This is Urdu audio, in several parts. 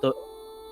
تو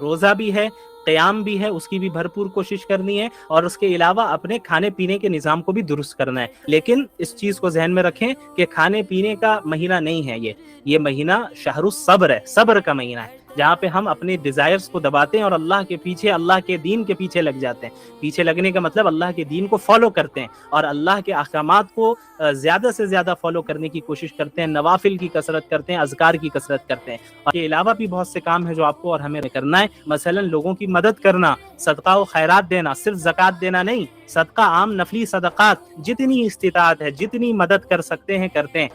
روزہ بھی ہے، قیام بھی ہے، اس کی بھی بھرپور کوشش کرنی ہے، اور اس کے علاوہ اپنے کھانے پینے کے نظام کو بھی درست کرنا ہے۔ لیکن اس چیز کو ذہن میں رکھیں کہ کھانے پینے کا مہینہ نہیں ہے یہ مہینہ شہر الصبر ہے، صبر کا مہینہ ہے، جہاں پہ ہم اپنے ڈیزائرز کو دباتے ہیں اور اللہ کے پیچھے، اللہ کے دین کے پیچھے لگ جاتے ہیں۔ پیچھے لگنے کا مطلب اللہ کے دین کو فالو کرتے ہیں اور اللہ کے احکامات کو زیادہ سے زیادہ فالو کرنے کی کوشش کرتے ہیں، نوافل کی کثرت کرتے ہیں، اذکار کی کثرت کرتے ہیں۔ اور کے علاوہ بھی بہت سے کام ہیں جو آپ کو اور ہمیں کرنا ہے، مثلا لوگوں کی مدد کرنا، صدقہ و خیرات دینا، صرف زکوٰۃ دینا نہیں، صدقہ عام نفلی صدقات جتنی استطاعت ہے، جتنی مدد کر سکتے ہیں کرتے ہیں۔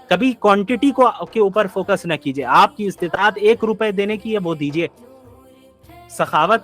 کبھی کوانٹٹی کو کے اوپر فوکس نہ کیجیے، آپ کی استطاعت 1 روپے دینے کی ہے وہ دیجیے۔ سخاوت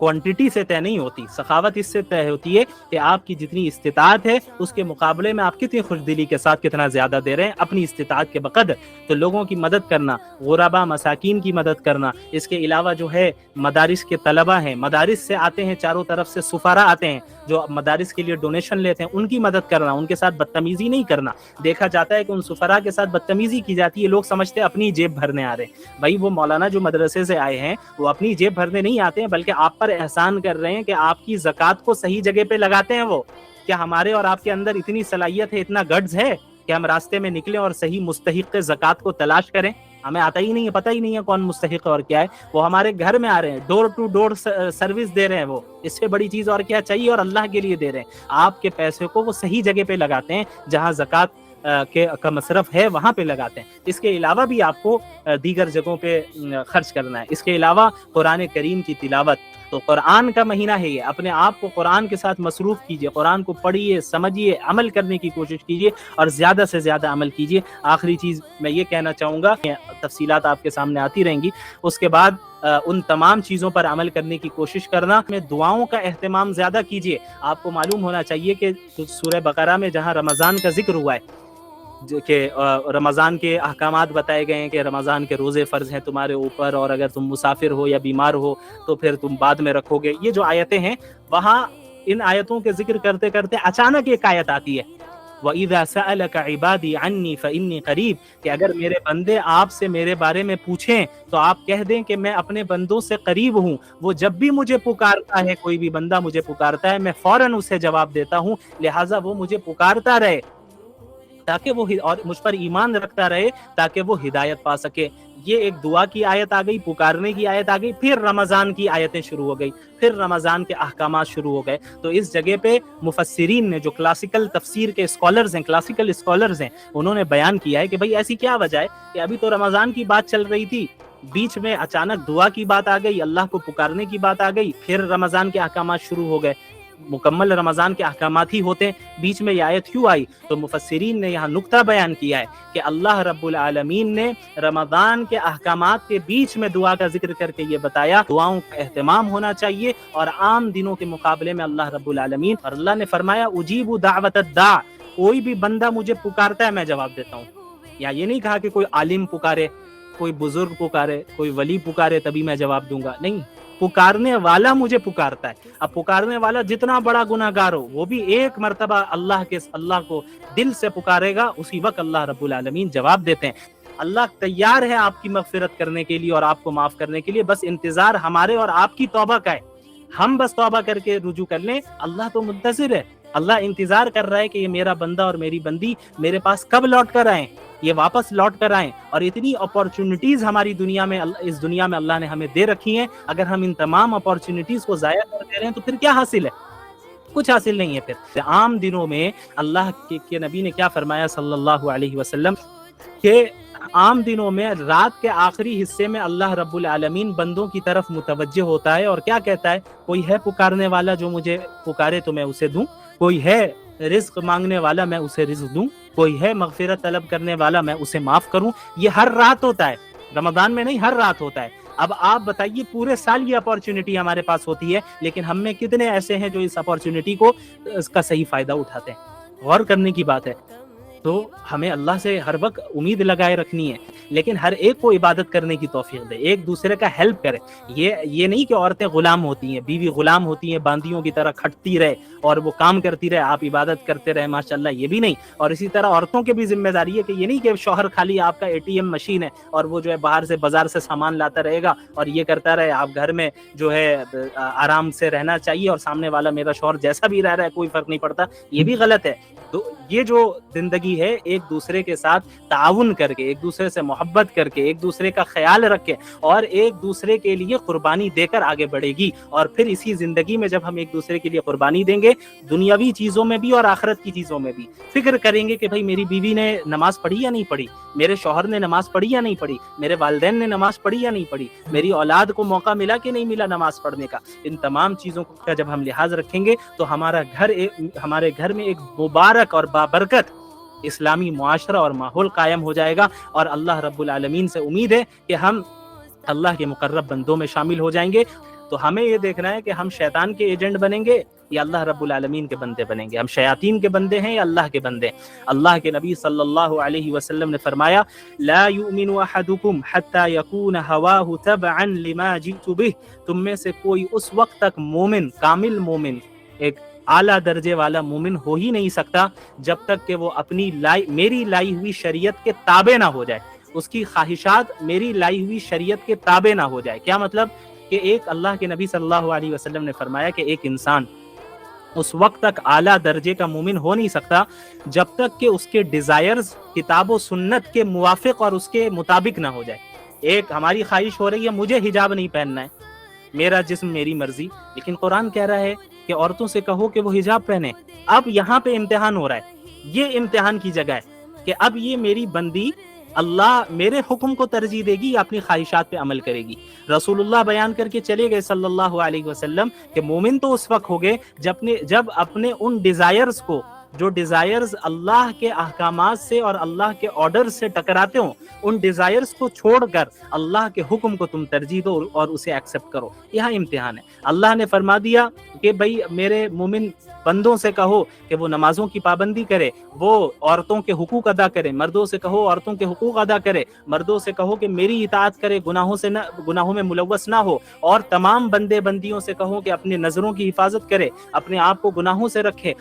کوانٹٹی سے طے نہیں ہوتی، سخاوت اس سے طے ہوتی ہے کہ آپ کی جتنی استطاعت ہے اس کے مقابلے میں آپ کتنی خوش دلی کے ساتھ کتنا زیادہ دے رہے ہیں اپنی استطاعت کے بقدر۔ تو لوگوں کی مدد کرنا، غربا مساکین کی مدد کرنا، اس کے علاوہ جو ہے مدارس کے طلبہ ہیں، مدارس سے آتے ہیں، چاروں طرف سے سفراء آتے ہیں جو مدارس کے لیے ڈونیشن لیتے ہیں، ان کی مدد کرنا، ان کے ساتھ بدتمیزی نہیں کرنا۔ دیکھا جاتا ہے کہ ان سفراء کے ساتھ بدتمیزی کی جاتی ہے، لوگ سمجھتے ہیں اپنی جیب بھرنے آ رہے ہیں۔ بھائی وہ مولانا جو مدرسے سے آئے ہیں وہ اپنی جیب بھرنے نہیں آتے ہیں، بلکہ آپ پر احسان کر رہے ہیں کہ آپ کی زکوٰۃ کو صحیح جگہ پہ لگاتے ہیں۔ وہ کیا ہمارے اور آپ کے اندر اتنی صلاحیت ہے، اتنا گٹس ہے کہ ہم راستے میں نکلیں اور صحیح مستحق زکوٰۃ کو تلاش کریں؟ ہمیں آتا ہی نہیں ہے، پتہ ہی نہیں ہے کون مستحق ہے اور کیا ہے۔ وہ ہمارے گھر میں آ رہے ہیں، ڈور ٹو ڈور سروس دے رہے ہیں، وہ اس سے بڑی چیز اور کیا چاہیے، اور اللہ کے لیے دے رہے ہیں۔ آپ کے پیسے کو وہ صحیح جگہ پہ لگاتے ہیں، جہاں زکوٰۃ کا مصرف ہے وہاں پہ لگاتے ہیں۔ اس کے علاوہ بھی آپ کو دیگر جگہوں پہ خرچ کرنا ہے۔ اس کے علاوہ قرآن کریم کی تلاوت، تو قرآن کا مہینہ ہے یہ، اپنے آپ کو قرآن کے ساتھ مصروف کیجئے، قرآن کو پڑھیے، سمجھیے، عمل کرنے کی کوشش کیجئے اور زیادہ سے زیادہ عمل کیجئے۔ آخری چیز میں یہ کہنا چاہوں گا، تفصیلات آپ کے سامنے آتی رہیں گی، اس کے بعد ان تمام چیزوں پر عمل کرنے کی کوشش کرنا، میں دعاؤں کا اہتمام زیادہ کیجئے۔ آپ کو معلوم ہونا چاہیے کہ سورہ بقرہ میں جہاں رمضان کا ذکر ہوا ہے کہ رمضان کے احکامات بتائے گئے ہیں کہ رمضان کے روزے فرض ہیں تمہارے اوپر، اور اگر تم مسافر ہو یا بیمار ہو تو پھر تم بعد میں رکھو گے، یہ جو آیتیں ہیں وہاں ان آیتوں کے ذکر کرتے کرتے اچانک ایک آیت آتی ہے، وَإِذَا سَأَلَكَ عِبَادِي عَنِّي فَإِنِّي قَرِيبٌ، کہ اگر میرے بندے آپ سے میرے بارے میں پوچھیں تو آپ کہہ دیں کہ میں اپنے بندوں سے قریب ہوں، وہ جب بھی مجھے پکارتا ہے، کوئی بھی بندہ مجھے پکارتا ہے میں فوراً اسے جواب دیتا ہوں، لہٰذا وہ مجھے پکارتا رہے تاکہ وہ اور مجھ پر ایمان رکھتا رہے تاکہ وہ ہدایت پا سکے۔ یہ ایک دعا کی آیت آ گئی، پکارنے کی آیت آ گئی، پھر رمضان کی آیتیں شروع ہو گئی، پھر رمضان کے احکامات شروع ہو گئے۔ تو اس جگہ پہ مفسرین نے، جو کلاسیکل تفسیر کے اسکالرز ہیں، کلاسیکل اسکالرز ہیں، انہوں نے بیان کیا ہے کہ بھئی ایسی کیا وجہ ہے کہ ابھی تو رمضان کی بات چل رہی تھی، بیچ میں اچانک دعا کی بات آ گئی، اللہ کو پکارنے کی بات آ گئی، پھر رمضان کے احکامات شروع ہو گئے۔ مکمل رمضان کے احکامات ہی ہوتے ہیں، بیچ میں یہ آیت کیوں آئی؟ تو مفسرین نے یہاں نقطہ بیان کیا ہے کہ اللہ رب العالمین نے رمضان کے احکامات کے بیچ میں دعا کا ذکر کر کے یہ بتایا دعاؤں کا اہتمام ہونا چاہیے، اور عام دنوں کے مقابلے میں اللہ رب العالمین، اور اللہ نے فرمایا اجیب دعوت الداع، کوئی بھی بندہ مجھے پکارتا ہے میں جواب دیتا ہوں۔ یا یہ نہیں کہا کہ کوئی عالم پکارے، کوئی بزرگ پکارے، کوئی ولی پکارے تبھی میں جواب دوں گا، نہیں، پکارنے والا مجھے پکارتا ہے۔ اب پکارنے والا جتنا بڑا گناہ گار ہو، وہ بھی ایک مرتبہ اللہ کو دل سے پکارے گا، اسی وقت اللہ رب العالمین جواب دیتے ہیں۔ اللہ تیار ہے آپ کی مغفرت کرنے کے لیے اور آپ کو معاف کرنے کے لیے، بس انتظار ہمارے اور آپ کی توبہ کا ہے۔ ہم بس توبہ کر کے رجوع کر لیں، اللہ تو منتظر ہے، اللہ انتظار کر رہا ہے کہ یہ میرا بندہ اور میری بندی میرے پاس کب لوٹ کر آئیں، یہ واپس لوٹ کر آئیں۔ اور اتنی اپورچونٹیز ہماری دنیا میں، اس دنیا میں اللہ نے ہمیں دے رکھی ہیں، اگر ہم ان تمام اپورچونٹیز کو ضائع کر دے رہے ہیں تو پھر کیا حاصل ہے؟ کچھ حاصل نہیں ہے۔ پھر عام دنوں میں اللہ کے نبی نے کیا فرمایا صلی اللہ علیہ وسلم کہ عام دنوں میں رات کے آخری حصے میں اللہ رب العالمین بندوں کی طرف متوجہ ہوتا ہے اور کیا کہتا ہے؟ کوئی ہے پکارنے والا جو مجھے پکارے تو میں اسے دوں، کوئی ہے رزق مانگنے والا میں اسے رزق دوں، کوئی ہے مغفرت طلب کرنے والا میں اسے معاف کروں۔ یہ ہر رات ہوتا ہے، رمضان میں نہیں، ہر رات ہوتا ہے۔ اب آپ بتائیے، پورے سال یہ اپورچونٹی ہمارے پاس ہوتی ہے، لیکن ہم میں کتنے ایسے ہیں جو اس اپورچونٹی کو، اس کا صحیح فائدہ اٹھاتے ہیں؟ غور کرنے کی بات ہے۔ تو ہمیں اللہ سے ہر وقت امید لگائے رکھنی ہے، لیکن ہر ایک کو عبادت کرنے کی توفیق دے، ایک دوسرے کا ہیلپ کرے۔ یہ نہیں کہ عورتیں غلام ہوتی ہیں، بیوی غلام ہوتی ہیں، باندیوں کی طرح کھٹتی رہے اور وہ کام کرتی رہے، آپ عبادت کرتے رہے، ماشاءاللہ، یہ بھی نہیں۔ اور اسی طرح عورتوں کی بھی ذمہ داری ہے کہ یہ نہیں کہ شوہر خالی آپ کا ATM مشین ہے اور وہ جو ہے باہر سے بازار سے سامان لاتا رہے گا اور یہ کرتا رہے، آپ گھر میں جو ہے آرام سے رہنا چاہیے اور سامنے والا میرا شوہر جیسا بھی رہ رہا ہے کوئی فرق نہیں پڑتا، یہ بھی غلط ہے۔ تو یہ جو زندگی ہے ایک دوسرے کے ساتھ تعاون کر کے، ایک دوسرے سے محبت کر کے، ایک دوسرے کا خیال رکھ کے اور ایک دوسرے کے لیے قربانی دے کر آگے بڑھے گی۔ اور پھر اسی زندگی میں جب ہم ایک دوسرے کے لیے قربانی دیں گے، دنیاوی چیزوں میں بھی اور آخرت کی چیزوں میں بھی فکر کریں گے کہ بھائی میری بیوی نے نماز پڑھی یا نہیں پڑھی، میرے شوہر نے نماز پڑھی یا نہیں پڑھی، میرے والدین نے نماز پڑھی یا نہیں پڑھی، میری اولاد کو موقع ملا کہ نہیں ملا نماز پڑھنے کا۔ ان تمام چیزوں کا جب ہم لحاظ رکھیں گے تو ہمارے گھر میں ایک مبارک اور بابرکت اسلامی معاشرہ اور ماحول قائم ہو جائے گا، اور اللہ رب العالمین سے امید ہے کہ ہم اللہ کے مقرب بندوں میں شامل ہو جائیں گے۔ تو ہمیں یہ دیکھنا ہے کہ ہم شیطان کے ایجنٹ بنیں گے یا اللہ رب العالمین کے بندے بنیں گے، ہم شیاطین کے بندے ہیں یا اللہ کے بندے ہیں۔ اللہ کے نبی صلی اللہ علیہ وسلم نے فرمایا، لا یؤمن احدکم حتی یکون ہواہ تبعا لما جئت بہ، تم میں سے کوئی اس وقت تک مومن، کامل مومن، ایک اعلیٰ درجے والا مومن ہو ہی نہیں سکتا جب تک کہ وہ اپنی میری لائی ہوئی شریعت کے تابع نہ ہو جائے، اس کی خواہشات میری لائی ہوئی شریعت کے تابع نہ ہو جائے۔ کیا مطلب؟ کہ ایک اللہ کے نبی صلی اللہ علیہ وسلم نے فرمایا کہ ایک انسان اس وقت تک اعلیٰ درجے کا مومن ہو نہیں سکتا جب تک کہ اس کے ڈیزائرز کتاب و سنت کے موافق اور اس کے مطابق نہ ہو جائے۔ ایک ہماری خواہش ہو رہی ہے مجھے حجاب نہیں پہننا ہے، میرا جسم میری مرضی، لیکن قرآن کہہ رہا ہے کہ عورتوں سے کہو کہ وہ حجاب پہنے۔ اب یہاں پہ امتحان ہو رہا ہے، یہ امتحان کی جگہ ہے کہ اب یہ میری بندی اللہ میرے حکم کو ترجیح دے گی یا اپنی خواہشات پہ عمل کرے گی۔ رسول اللہ بیان کر کے چلے گئے صلی اللہ علیہ وسلم کہ مومن تو اس وقت ہو گئے جب اپنے ان ڈیزائرز کو، جو ڈیزائرز اللہ کے احکامات سے اور اللہ کے آرڈر سے ٹکراتے ہوں، ان ڈیزائرز کو چھوڑ کر اللہ کے حکم کو تم ترجیح دو اور اسے ایکسپٹ کرو۔ یہاں امتحان ہے۔ اللہ نے فرما دیا کہ بھئی میرے مومن بندوں سے کہو کہ وہ نمازوں کی پابندی کرے، وہ عورتوں کے حقوق ادا کرے، مردوں سے کہو عورتوں کے حقوق ادا کرے، مردوں سے کہو کہ میری اطاعت کرے، گناہوں میں ملوث نہ ہو، اور تمام بندے بندیوں سے کہو کہ اپنے نظروں کی حفاظت کرے، اپنے آپ کو گناہوں سے رکھے،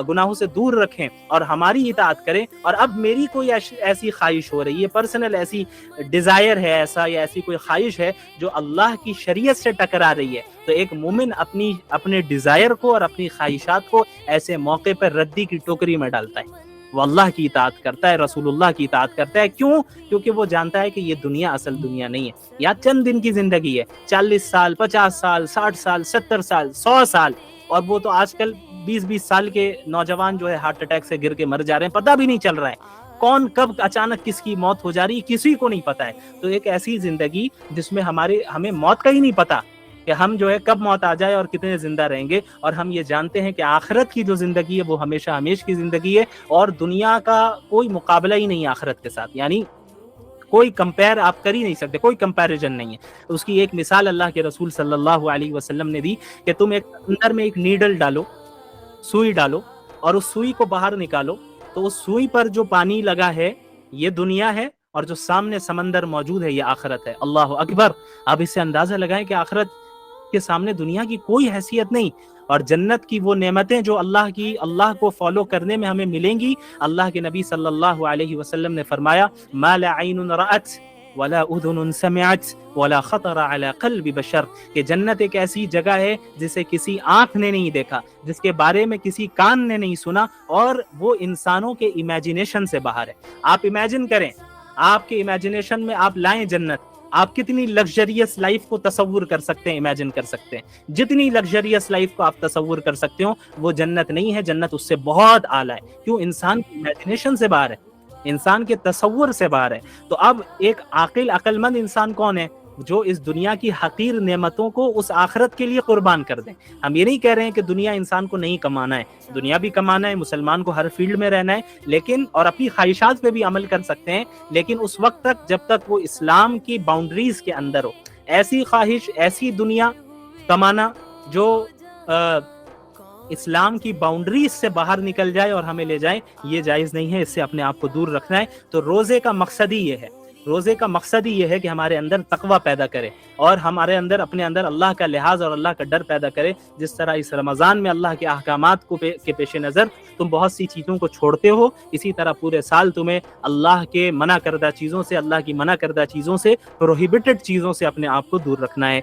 گناہوں سے دور رکھیں اور ہماری اطاعت کریں۔ اور اب میری کوئی ایسی خواہش ہو رہی ہے، پرسنل ایسی ڈیزائر ہے ایسا یا ایسی کوئی خواہش ہے جو اللہ کی شریعت سے ٹکرا رہی ہے، تو ایک مومن اپنے ڈیزائر کو اور اپنی خواہشات کو ایسے موقع پر ردی کی ٹوکری میں ڈالتا ہے، وہ اللہ کی اطاعت کرتا ہے، رسول اللہ کی اطاعت کرتا ہے۔ کیوں؟ کیونکہ وہ جانتا ہے کہ یہ دنیا اصل دنیا نہیں ہے، یا چند دن کی زندگی ہے، 40 سال، 50 سال، 60 سال، 70 سال، 100 سال، اور وہ تو آج کل 20 سال کے نوجوان جو ہے ہارٹ اٹیک سے گر کے مر جا رہے ہیں، پتہ بھی نہیں چل رہا ہے کون کب اچانک کس کی موت ہو جا رہی ہے، کسی کو نہیں پتا ہے۔ تو ایک ایسی زندگی جس میں ہمیں موت کا ہی نہیں پتا کہ ہم جو ہے کب موت آ جائے اور کتنے زندہ رہیں گے، اور ہم یہ جانتے ہیں کہ آخرت کی جو زندگی ہے وہ ہمیشہ ہمیش کی زندگی ہے، اور دنیا کا کوئی مقابلہ ہی نہیں آخرت کے ساتھ، یعنی کوئی کمپیر آپ کر ہی نہیں سکتے، کوئی کمپیریزن نہیں ہے۔ اس کی ایک مثال اللہ کے رسول صلی اللہ علیہ وسلم نے دی کہ تم اندر میں ایک نیڈل ڈالو، سوئی ڈالو، اور اس سوئی کو باہر نکالو، تو اس سوئی پر جو پانی لگا ہے یہ دنیا ہے، اور جو سامنے سمندر موجود ہے یہ آخرت ہے۔ اللہ اکبر! آپ اس سے اندازہ لگائیں کہ آخرت کے سامنے دنیا کی کوئی حیثیت نہیں، اور جنت کی وہ نعمتیں جو اللہ کو فالو کرنے میں ہمیں ملیں گی۔ اللہ کے نبی صلی اللہ علیہ وسلم نے فرمایا، ما لا عین رأت ولا اذن سمعت ولا خطر على قلب بشر، کہ جنت ایک ایسی جگہ ہے جسے کسی آنکھ نے نہیں دیکھا، جس کے بارے میں کسی کان نے نہیں سنا، اور وہ انسانوں کے امیجنیشن سے باہر ہے۔ آپ امیجن کریں، آپ کے امیجنیشن میں آپ لائیں جنت، آپ کتنی لگژریس لائف کو تصور کر سکتے ہیں، امیجن کر سکتے ہیں، جتنی لگژریس لائف کو آپ تصور کر سکتے ہو وہ جنت نہیں ہے، جنت اس سے بہت اعلیٰ ہے۔ کیوں؟ انسان کی امیجنیشن سے باہر ہے، انسان کے تصور سے باہر ہے۔ تو اب ایک عقل مند انسان کون ہے؟ جو اس دنیا کی حقیر نعمتوں کو اس آخرت کے لیے قربان کر دیں۔ ہم یہ نہیں کہہ رہے ہیں کہ دنیا انسان کو نہیں کمانا ہے، دنیا بھی کمانا ہے، مسلمان کو ہر فیلڈ میں رہنا ہے، لیکن اور اپنی خواہشات پہ بھی عمل کر سکتے ہیں، لیکن اس وقت تک جب تک وہ اسلام کی باؤنڈریز کے اندر ہو۔ ایسی خواہش، ایسی دنیا کمانا جو اسلام کی باؤنڈریز سے باہر نکل جائے اور ہمیں لے جائے، یہ جائز نہیں ہے، اس سے اپنے آپ کو دور رکھنا ہے۔ تو روزے کا مقصد ہی یہ ہے، روزے کا مقصد ہی یہ ہے کہ ہمارے اندر تقوی پیدا کرے اور ہمارے اندر اپنے اندر اللہ کا لحاظ اور اللہ کا ڈر پیدا کرے۔ جس طرح اس رمضان میں اللہ کے احکامات کے پیش نظر تم بہت سی چیزوں کو چھوڑتے ہو، اسی طرح پورے سال تمہیں اللہ کے منع کردہ چیزوں سے، اللہ کی منع کردہ چیزوں سے، پروہیبٹڈ چیزوں سے اپنے آپ کو دور رکھنا ہے۔